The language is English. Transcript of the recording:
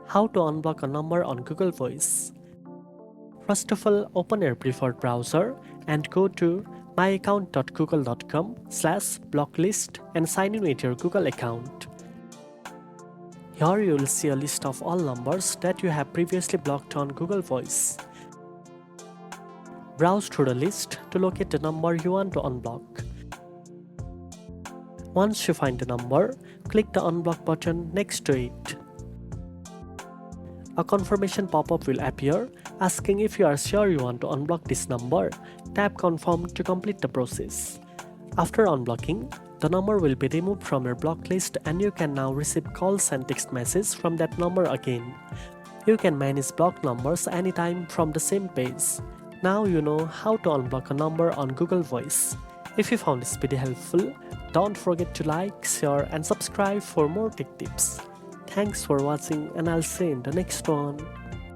How to unblock a number on Google Voice. First of all, open your preferred browser and go to myaccount.google.com/blocklist and sign in with your Google account. Here you will see a list of all numbers that you have previously blocked on Google Voice. Browse through the list to locate the number you want to unblock. Once you find the number, click the unblock button next to it. A confirmation pop-up will appear asking if you are sure you want to unblock this number. Tap confirm to complete the process. After unblocking, the number will be removed from your block list and you can now receive calls and text messages from that number again. You can manage blocked numbers anytime from the same page. Now you know how to unblock a number on Google Voice. If you found this video helpful, don't forget to like, share and subscribe for more tech tips. Thanks for watching and I'll see you in the next one.